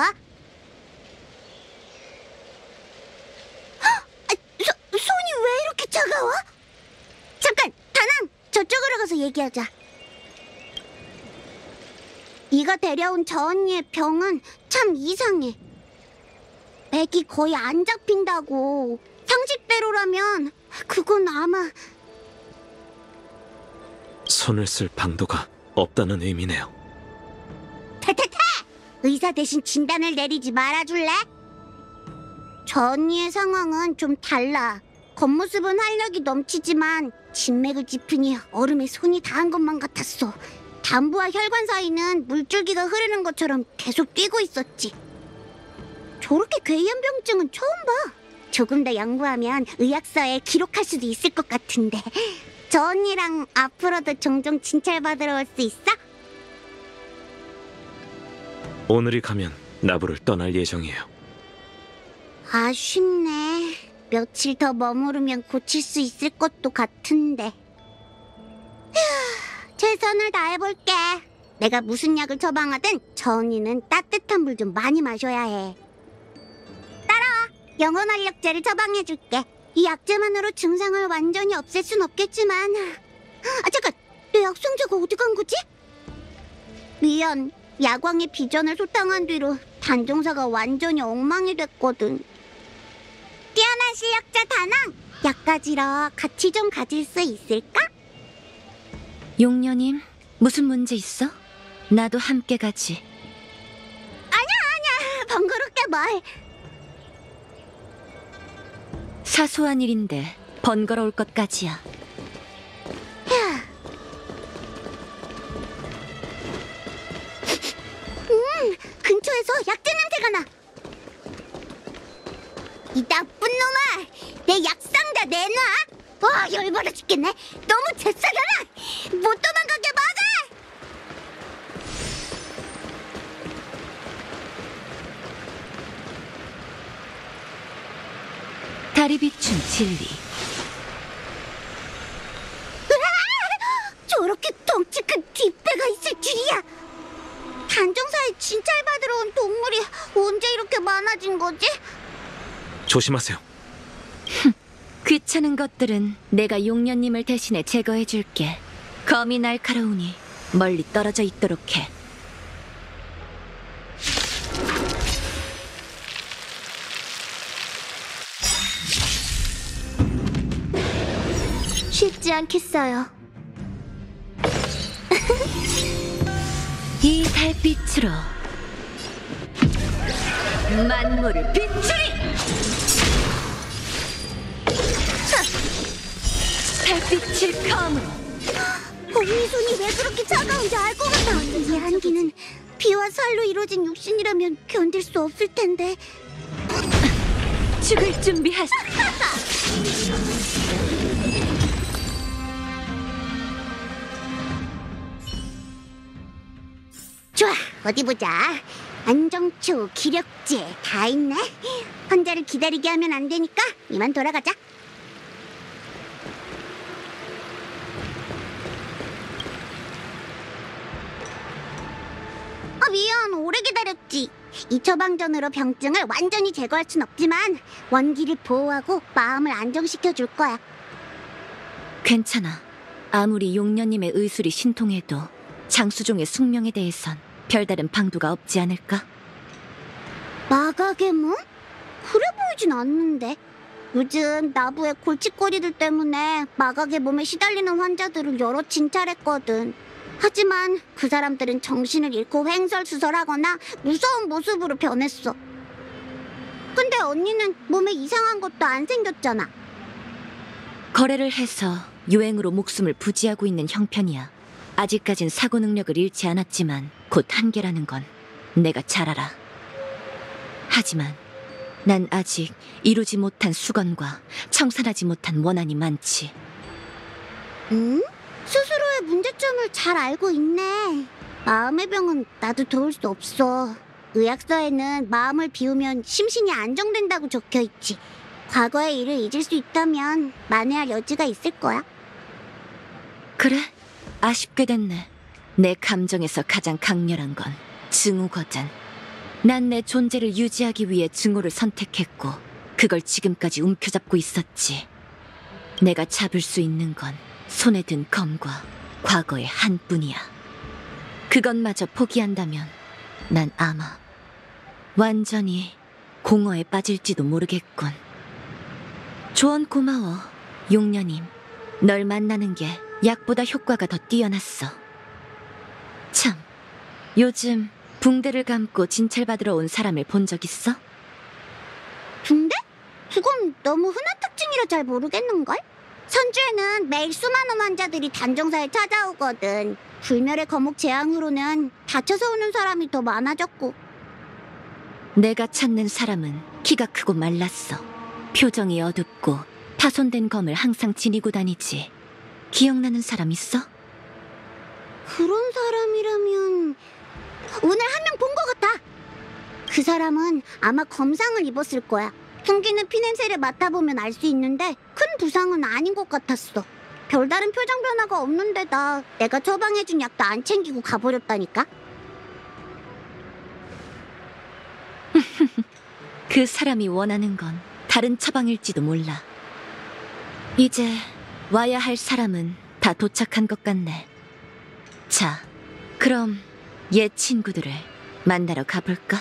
손이 왜 이렇게 차가워? 잠깐, 다낭! 저쪽으로 가서 얘기하자. 네가 데려온 저 언니의 병은 참 이상해. 맥이 거의 안 잡힌다고. 상식대로라면 그건 아마... 손을 쓸 방도가 없다는 의미네요. 의사 대신 진단을 내리지 말아줄래? 저 언니의 상황은 좀 달라. 겉모습은 활력이 넘치지만 진맥을 짚으니 얼음에 손이 닿은 것만 같았어. 담부와 혈관 사이는 물줄기가 흐르는 것처럼 계속 뛰고 있었지. 저렇게 괴이한 병증은 처음 봐. 조금 더 연구하면 의학서에 기록할 수도 있을 것 같은데. 저 언니랑 앞으로도 종종 진찰받으러 올 수 있어? 오늘이 가면 나부를 떠날 예정이에요. 아쉽네. 며칠 더 머무르면 고칠 수 있을 것도 같은데. 휴, 최선을 다해볼게. 내가 무슨 약을 처방하든 저 언니는 따뜻한 물 좀 많이 마셔야 해. 따라와. 영혼활력제를 처방해줄게. 이 약제만으로 증상을 완전히 없앨 순 없겠지만. 잠깐, 내 약상자가 어디 간 거지? 미안. 야광의 비전을 소탕한 뒤로 단종사가 완전히 엉망이 됐거든. 뛰어난 실력자 다낭, 약 가지러 같이 좀 가질 수 있을까? 용녀님, 무슨 문제 있어? 나도 함께 가지. 아니야, 번거롭게 뭘. 사소한 일인데 번거로울 것까지야. 근처에서 약재 냄새가 나. 이 나쁜 놈아, 내 약상자 내놔. 와, 열받아 죽겠네. 너무 재싸잖아. 못 도망가게 막아. 다리 비춘 진리. 저렇게 덩치 큰 뒷배가 있을 줄이야. 단종사에 진찰받으러 온 동물이 언제 이렇게 많아진 거지? 조심하세요. 귀찮은 것들은 내가 용녀님을 대신해 제거해줄게. 검이 날카로우니 멀리 떨어져 있도록 해. 쉽지 않겠어요. 이 달빛으로 만물을 비추리! 달빛을 검으로. 언니 손이 왜 그렇게 차가운지 알 것 같아. 이 한기는 피와 살로 이루어진 육신이라면 견딜 수 없을 텐데. 죽을 준비하시. 좋아, 어디 보자. 안정초, 기력제 다 있네. 환자를 기다리게 하면 안 되니까 이만 돌아가자. 미안, 오래 기다렸지. 이 처방전으로 병증을 완전히 제거할 순 없지만 원기를 보호하고 마음을 안정시켜 줄 거야. 괜찮아. 아무리 용녀님의 의술이 신통해도 장수종의 숙명에 대해선 별다른 방도가 없지 않을까? 마가괴물? 그래 보이진 않는데. 요즘 나부의 골칫거리들 때문에 마각의 몸에 시달리는 환자들을 여러 진찰했거든. 하지만 그 사람들은 정신을 잃고 횡설수설하거나 무서운 모습으로 변했어. 근데 언니는 몸에 이상한 것도 안 생겼잖아. 거래를 해서 유행으로 목숨을 부지하고 있는 형편이야. 아직까진 사고 능력을 잃지 않았지만 곧 한계라는 건 내가 잘 알아. 하지만 난 아직 이루지 못한 수건과 청산하지 못한 원한이 많지. 응? 스스로의 문제점을 잘 알고 있네. 마음의 병은 나도 도울 수 없어. 의학서에는 마음을 비우면 심신이 안정된다고 적혀있지. 과거의 일을 잊을 수 있다면 만회할 여지가 있을 거야. 그래? 아쉽게 됐네. 내 감정에서 가장 강렬한 건 증오거든. 난 내 존재를 유지하기 위해 증오를 선택했고 그걸 지금까지 움켜잡고 있었지. 내가 잡을 수 있는 건 손에 든 검과 과거의 한뿐이야. 그것마저 포기한다면 난 아마 완전히 공허에 빠질지도 모르겠군. 조언 고마워, 용녀님. 널 만나는 게 약보다 효과가 더 뛰어났어. 참, 요즘 붕대를 감고 진찰받으러 온 사람을 본 적 있어? 붕대? 그건 너무 흔한 특징이라 잘 모르겠는걸? 선주에는 매일 수많은 환자들이 단종사에 찾아오거든. 불멸의 거목 재앙으로는 다쳐서 오는 사람이 더 많아졌고. 내가 찾는 사람은 키가 크고 말랐어. 표정이 어둡고 파손된 검을 항상 지니고 다니지. 기억나는 사람 있어? 그런 사람이라면 오늘 한 명 본 것 같아. 그 사람은 아마 검상을 입었을 거야. 풍기는 피냄새를 맡아보면 알 수 있는데 큰 부상은 아닌 것 같았어. 별다른 표정 변화가 없는데다 내가 처방해준 약도 안 챙기고 가버렸다니까. 그 사람이 원하는 건 다른 처방일지도 몰라. 이제 와야 할 사람은 다 도착한 것 같네. 자, 그럼 옛 친구들을 만나러 가볼까?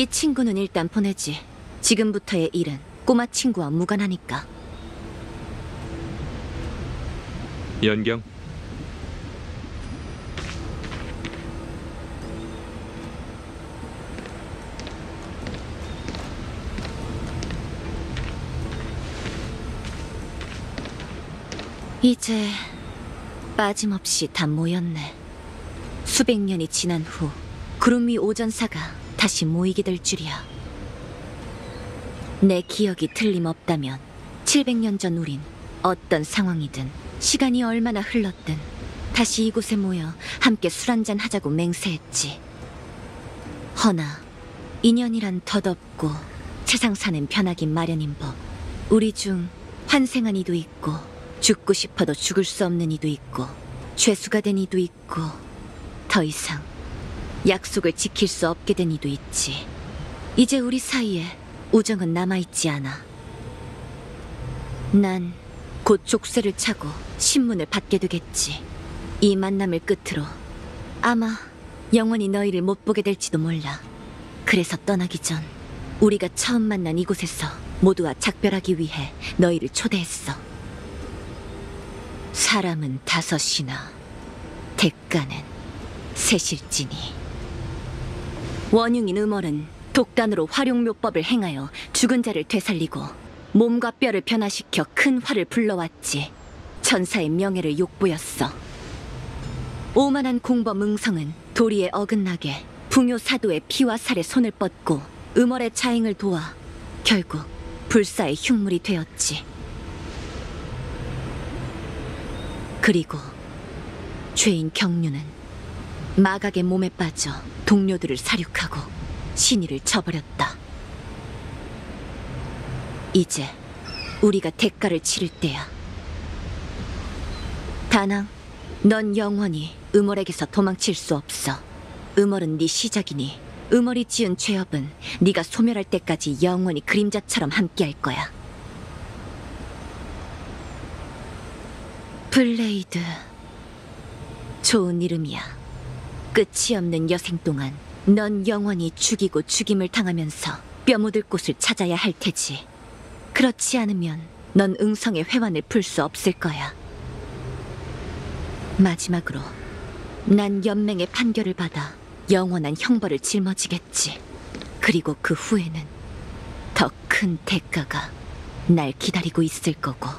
이 친구는 일단 보내지. 지금부터의 일은 꼬마 친구와 무관하니까. 연경, 이제 빠짐없이 다 모였네. 수백 년이 지난 후 구름 위 오전사가 다시 모이게 될 줄이야. 내 기억이 틀림없다면 700년 전 우린 어떤 상황이든 시간이 얼마나 흘렀든 다시 이곳에 모여 함께 술 한잔 하자고 맹세했지. 허나 인연이란 덧없고 세상 사는 변하긴 마련인 법. 우리 중 환생한 이도 있고 죽고 싶어도 죽을 수 없는 이도 있고 죄수가 된 이도 있고 더 이상 약속을 지킬 수 없게 된 이도 있지. 이제 우리 사이에 우정은 남아있지 않아. 난 곧 족쇄를 차고 신문을 받게 되겠지. 이 만남을 끝으로 아마 영원히 너희를 못 보게 될지도 몰라. 그래서 떠나기 전 우리가 처음 만난 이곳에서 모두와 작별하기 위해 너희를 초대했어. 사람은 5이나 대가는 셋일지니. 원흉인 음월은 독단으로 활용묘법을 행하여 죽은 자를 되살리고 몸과 뼈를 변화시켜 큰 화를 불러왔지. 천사의 명예를 욕보였어. 오만한 공범 응성은 도리에 어긋나게 풍요 사도의 피와 살에 손을 뻗고 음월의 자행을 도와 결국 불사의 흉물이 되었지. 그리고 죄인 경륜은 마각의 몸에 빠져 동료들을 사륙하고 신의를 저버렸다. 이제 우리가 대가를 치를 때야. 다낭, 넌 영원히 음월에게서 도망칠 수 없어. 음월은 네 시작이니 음월이 지은 죄업은 네가 소멸할 때까지 영원히 그림자처럼 함께할 거야. 블레이드, 좋은 이름이야. 끝이 없는 여생 동안 넌 영원히 죽이고 죽임을 당하면서 뼈 묻을 곳을 찾아야 할 테지. 그렇지 않으면 넌 응성의 회환을 풀 수 없을 거야. 마지막으로 난 연맹의 판결을 받아 영원한 형벌을 짊어지겠지. 그리고 그 후에는 더 큰 대가가 날 기다리고 있을 거고.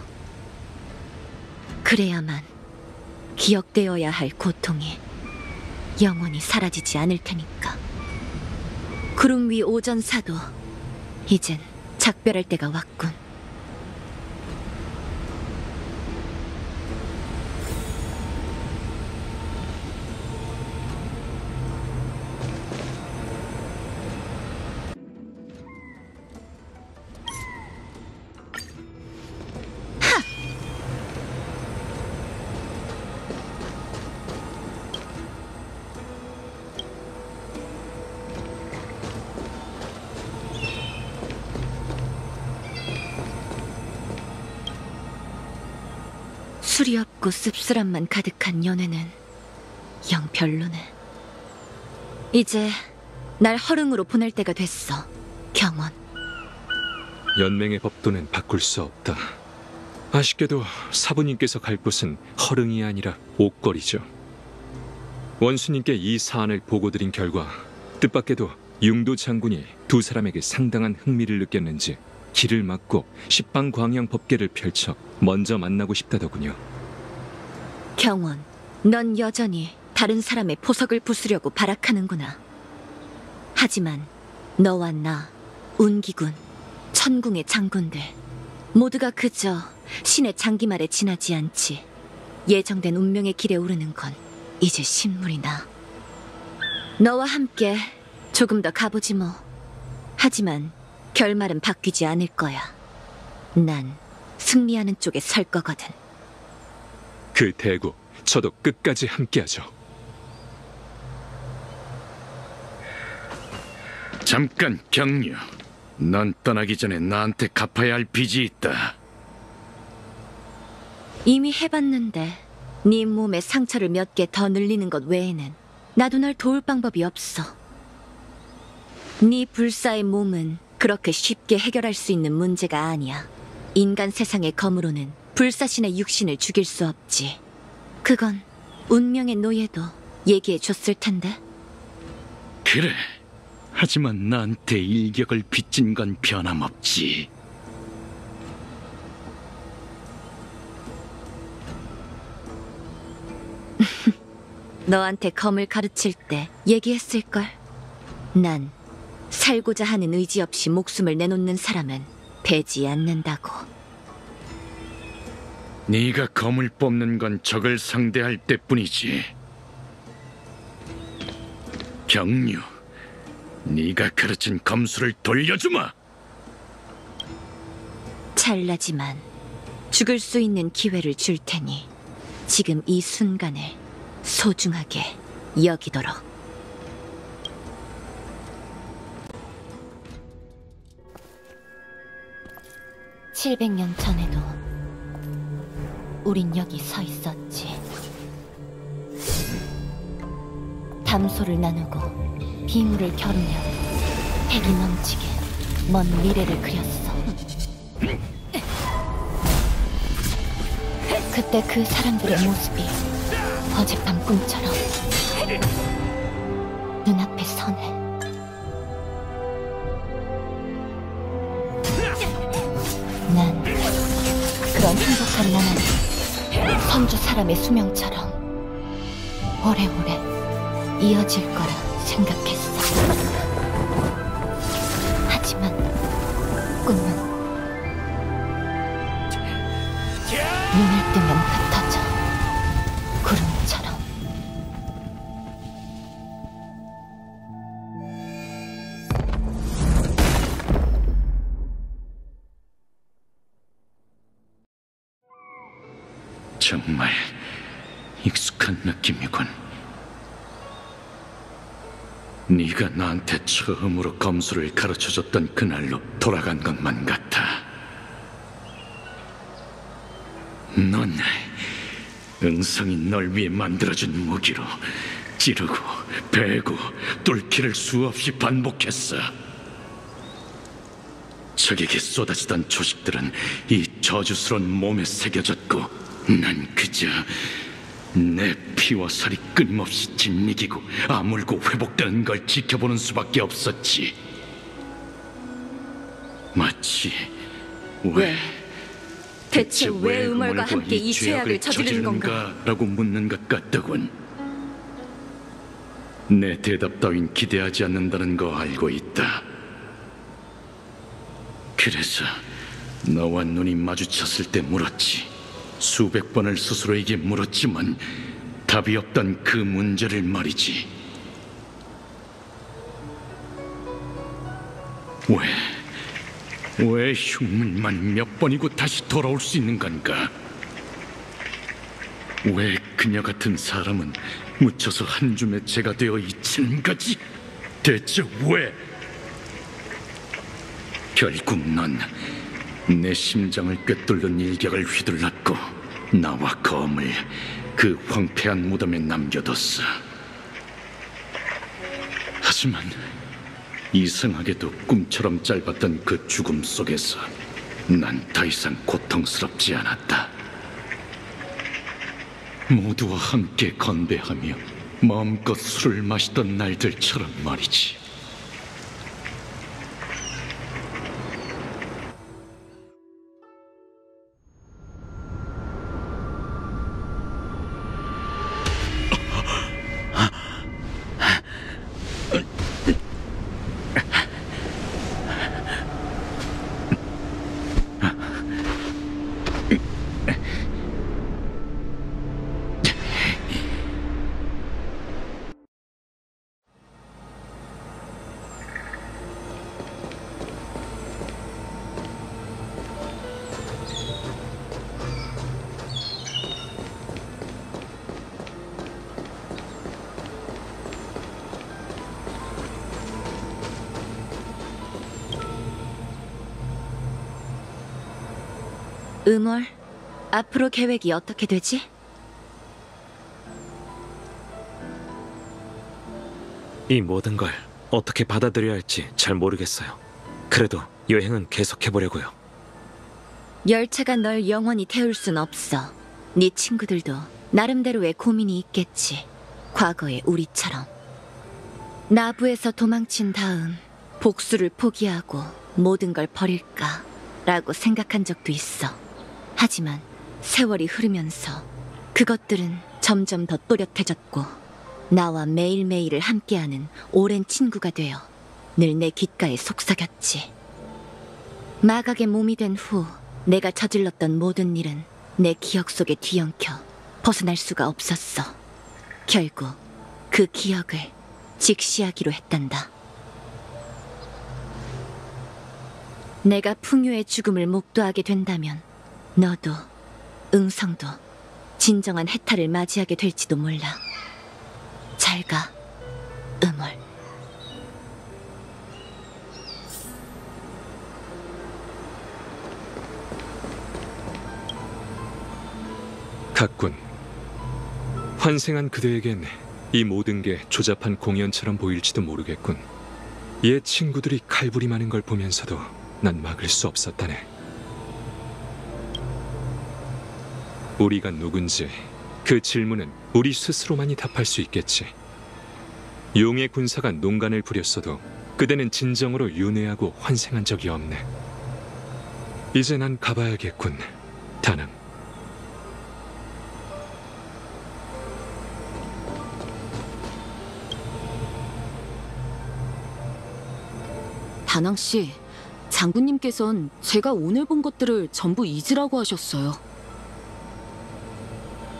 그래야만 기억되어야 할 고통이 영원히 사라지지 않을 테니까. 구름 위 오전사도 이젠 작별할 때가 왔군. 술이 없고 씁쓸함만 가득한 연애는 영 별로네. 이제 날 허릉으로 보낼 때가 됐어, 경원. 연맹의 법도는 바꿀 수 없다. 아쉽게도 사부님께서 갈 곳은 허릉이 아니라 옥거리죠. 원수님께 이 사안을 보고드린 결과 뜻밖에도 융도 장군이 두 사람에게 상당한 흥미를 느꼈는지 길을 막고 십방광양 법계를 펼쳐 먼저 만나고 싶다더군요. 경원, 넌 여전히 다른 사람의 보석을 부수려고 발악하는구나. 하지만 너와 나, 운기군, 천궁의 장군들 모두가 그저 신의 장기말에 지나지 않지. 예정된 운명의 길에 오르는 건 이제 신물이나. 너와 함께 조금 더 가보지 뭐. 하지만 결말은 바뀌지 않을 거야. 난 승리하는 쪽에 설 거거든. 그 대구, 저도 끝까지 함께하죠. 잠깐 경류. 넌 떠나기 전에 나한테 갚아야 할 빚이 있다. 이미 해봤는데 네 몸에 상처를 몇 개 더 늘리는 것 외에는 나도 널 도울 방법이 없어. 네 불사의 몸은 그렇게 쉽게 해결할 수 있는 문제가 아니야. 인간 세상의 검으로는 불사신의 육신을 죽일 수 없지. 그건 운명의 노예도 얘기해 줬을 텐데. 그래. 하지만 나한테 일격을 빚진 건 변함없지. 너한테 검을 가르칠 때 얘기했을걸. 난 살고자 하는 의지 없이 목숨을 내놓는 사람은 배지 않는다고. 네가 검을 뽑는 건 적을 상대할 때뿐이지. 경류, 네가 가르친 검수를 돌려주마. 찰나지만 죽을 수 있는 기회를 줄 테니 지금 이 순간을 소중하게 여기도록. (700년) 전에도 우린 여기 서 있었지. 담소를 나누고 비물을 겨루며 패기 넘치게 먼 미래를 그렸어. 그때 그 사람들의 모습이 어젯밤 꿈처럼 눈앞에 서네. 난 그런 행복한 나날이 선주 사람의 수명처럼 오래오래 이어질 거라 생각했어. 하지만 꿈은 눈을 뜨면 흩어져 구름처럼. 정말 익숙한 느낌이군. 네가 나한테 처음으로 검수를 가르쳐줬던 그날로 돌아간 것만 같아. 넌 응성이 널 위해 만들어준 무기로 찌르고 베고 뚫기를 수없이 반복했어. 적에게 쏟아지던 조식들은 이 저주스러운 몸에 새겨졌고, 난 그저 내 피와 살이 끊임없이 짓이기고 아물고 회복되는 걸 지켜보는 수밖에 없었지. 마치 대체 왜 음월과 함께 이 죄악을 저지르는 건가? 라고 묻는 것 같더군. 내 대답 따윈 기대하지 않는다는 거 알고 있다. 그래서 너와 눈이 마주쳤을 때 물었지. 수백 번을 스스로에게 물었지만 답이 없던 그 문제를 말이지. 왜 흉물만 몇 번이고 다시 돌아올 수 있는 건가? 왜 그녀 같은 사람은 묻혀서 한 줌의 재가 되어 잊히는 거지? 대체 왜? 결국 넌 내 심장을 꿰뚫는 일격을 휘둘렀고 나와 검을 그 황폐한 무덤에 남겨뒀어. 하지만 이상하게도 꿈처럼 짧았던 그 죽음 속에서 난 더 이상 고통스럽지 않았다. 모두와 함께 건배하며 마음껏 술을 마시던 날들처럼 말이지. 음월, 앞으로 계획이 어떻게 되지? 이 모든 걸 어떻게 받아들여야 할지 잘 모르겠어요. 그래도 여행은 계속해보려고요. 열차가 널 영원히 태울 순 없어. 네 친구들도 나름대로의 고민이 있겠지. 과거의 우리처럼. 나부에서 도망친 다음 복수를 포기하고 모든 걸 버릴까 라고 생각한 적도 있어. 하지만 세월이 흐르면서 그것들은 점점 더 또렷해졌고 나와 매일매일을 함께하는 오랜 친구가 되어 늘 내 귓가에 속삭였지. 마각의 몸이 된 후 내가 저질렀던 모든 일은 내 기억 속에 뒤엉켜 벗어날 수가 없었어. 결국 그 기억을 직시하기로 했단다. 내가 풍요의 죽음을 목도하게 된다면 너도 응성도 진정한 해탈을 맞이하게 될지도 몰라. 잘 가, 음월. 갔군. 환생한 그대에겐 이 모든 게 조잡한 공연처럼 보일지도 모르겠군. 옛 친구들이 칼부림하는 걸 보면서도 난 막을 수 없었다네. 우리가 누군지 그 질문은 우리 스스로만이 답할 수 있겠지. 용의 군사가 농간을 부렸어도 그대는 진정으로 윤회하고 환생한 적이 없네. 이제 난 가봐야겠군, 다낭. 다낭 씨, 장군님께선 제가 오늘 본 것들을 전부 잊으라고 하셨어요.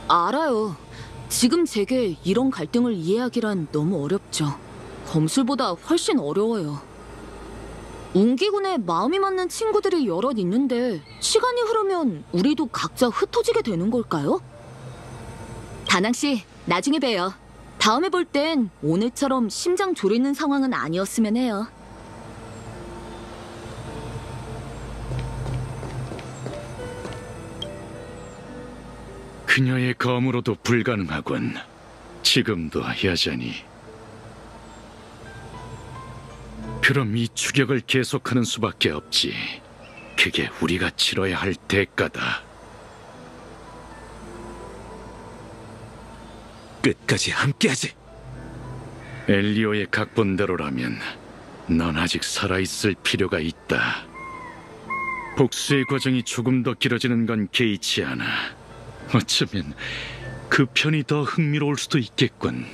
알아요. 지금 제게 이런 갈등을 이해하기란 너무 어렵죠. 검술보다 훨씬 어려워요. 웅기군에 마음이 맞는 친구들이 여럿 있는데 시간이 흐르면 우리도 각자 흩어지게 되는 걸까요? 다낭 씨, 나중에 봬요. 다음에 볼 땐 오늘처럼 심장 졸이는 상황은 아니었으면 해요. 그녀의 검으로도 불가능하군. 지금도 여전히. 그럼 이 추격을 계속하는 수밖에 없지. 그게 우리가 치러야 할 대가다. 끝까지 함께하지. 엘리오의 각본대로라면 넌 아직 살아있을 필요가 있다. 복수의 과정이 조금 더 길어지는 건 개의치 않아. 어쩌면 그 편이 더 흥미로울 수도 있겠군.